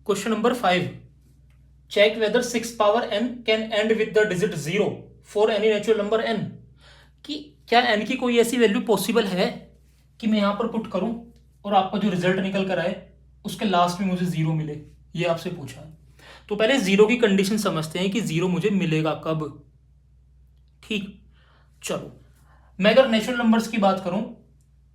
Question number 5, check whether 6 power n can end with the digit 0 for any natural number n। कि क्या n की कोई ऐसी value possible है कि मैं यहां पर पुट करूं और आपका जो रिजल्ट निकल कर आए उसके लास्ट में मुझे 0 मिले, ये आपसे पूछा है। तो पहले 0 की कंडीशन समझते हैं कि 0 मुझे मिलेगा कब। ठीक, चलो मैं अगर नेचुरल नंबर्स की बात करूं,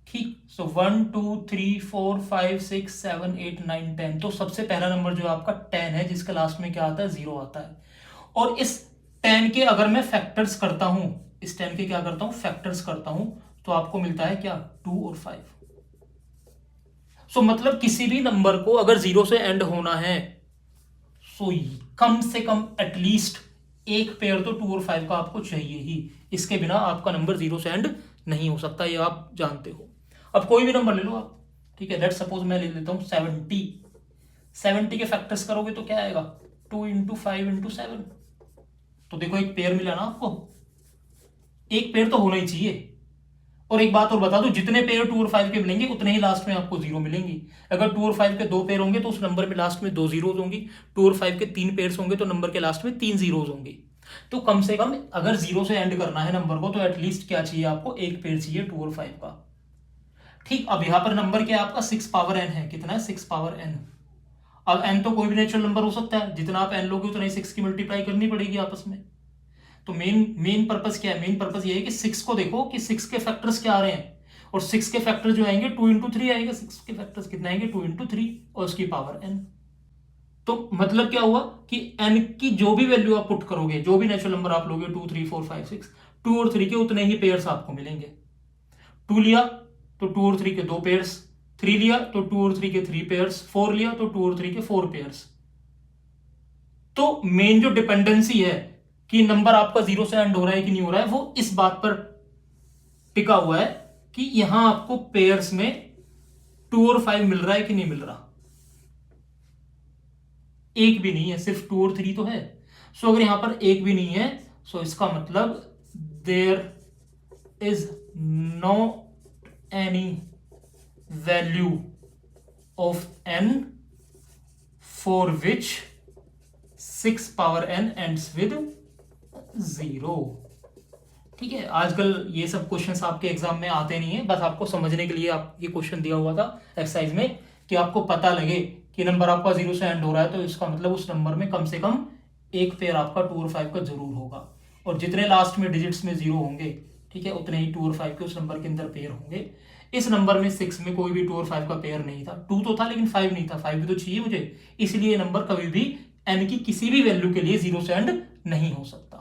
ठीक, सो 1 2 3 4 5 6 7 8 9 10, तो सबसे पहला नंबर जो आपका 10 है जिसके लास्ट में क्या आता है, 0 आता है। और इस 10 के अगर मैं फैक्टर्स करता हूं, इस 10 के क्या करता हूं, फैक्टर्स करता हूं, तो आपको मिलता है क्या, 2 और 5। सो मतलब किसी भी नंबर को अगर 0 से एंड होना है, सो कम से कम एटलीस्ट एक पेयर तो 2 और 5 का आपको चाहिए ही। इसके बिना आपका नंबर 0 से एंड नहीं हो सकता, ये आप जानते हो। अब कोई भी नंबर ले लो आप, ठीक है, लेट सपोज मैं ले लेता हूं 70। 70 के फैक्टर्स करोगे तो क्या आएगा, 2 इंटू 5 इंटू 7। तो देखो एक पेयर मिला ना आपको, एक पेयर तो होना ही चाहिए। और एक बात और बता दो, जितने पेयर 2 और 5 के मिलेंगे उतने ही लास्ट में आपको 0 मिलेंगी। अगर 2 और 5 के 2 पेयर होंगे तो उस नंबर में लास्ट में 2 जीरोज होंगी। 2 और 5 के 3 पेयर्स होंगे तो नंबर के लास्ट में 3 जीरोज होंगी। तो कम से कम अगर 0 से एंड करना है नंबर को तो एटलीस्ट क्या चाहिए आपको, एक पेयर चाहिए 2 और 5 का। ठीक, अब यहां पर नंबर क्या है आपका, 6 पावर n है। कितना है, 6 पावर n। अब n तो कोई भी नेचुरल नंबर हो सकता है, जितना आप n लोगे उतना ही 6 की मल्टीप्लाई करनी पड़ेगी आपस में। तो मेन पर्पस क्या है, मेन पर्पस ये है कि 6 को देखो कि 6 के फैक्टर्स क्या आ रहे हैं, और 6 के फैक्टर जो आएंगे 2 इंटू 3 आएगा। 6 के फैक्टर्स कितना आएंगे, 2 इंटू 3 और उसकी पावर n। तो मतलब क्या हुआ कि n की जो भी वैल्यू आप पुट करोगे, जो भी नेचुरल नंबर आप लोगे, 2 3 4 5 6, 2 और 3 के उतने ही पेयर्स आपको मिलेंगे। 2 लिया तो 2 और 3 के 2 पेयर्स, 3 लिया तो 2 और 3 के 3 पेयर्स, 4 लिया तो 2 और 3 के 4 पेयर्स। तो मेन जो डिपेंडेंसी है कि नंबर आपका 0 से एंड हो रहा है कि नहीं हो रहा है, वो इस बात पर टिका हुआ है कि यहां आपको पेयर्स में 2 और 5 मिल रहा है कि नहीं मिल रहा। एक भी नहीं है, सिर्फ 2 और 3 तो है। सो अगर यहां पर एक भी नहीं है, सो इसका मतलब there is no any value of n for which 6 power n ends with 0। ठीक है, आजकल ये सब क्वेश्चंस आपके एग्जाम में आते नहीं है, बस आपको समझने के लिए आप ये क्वेश्चन दिया हुआ था एक्सरसाइज में कि आपको पता लगे कि नंबर आपका 0 से एंड हो रहा है तो इसका मतलब उस नंबर में कम से कम एक पेयर आपका 2 और 5 का जरूर होगा, और जितने लास्ट में डिजिट्स में 0 होंगे, ठीक है, उतने ही 2 और 5 के उस नंबर के अंदर पेयर होंगे। इस नंबर में 6 में कोई भी 2 और 5 का पेयर नहीं था। 2 तो था लेकिन 5 नहीं था, 5 भी तो चाहिए मुझे, इसलिए नंबर कभी भी n की किसी भी वैल्यू के लिए 0 से एंड नहीं हो सकता।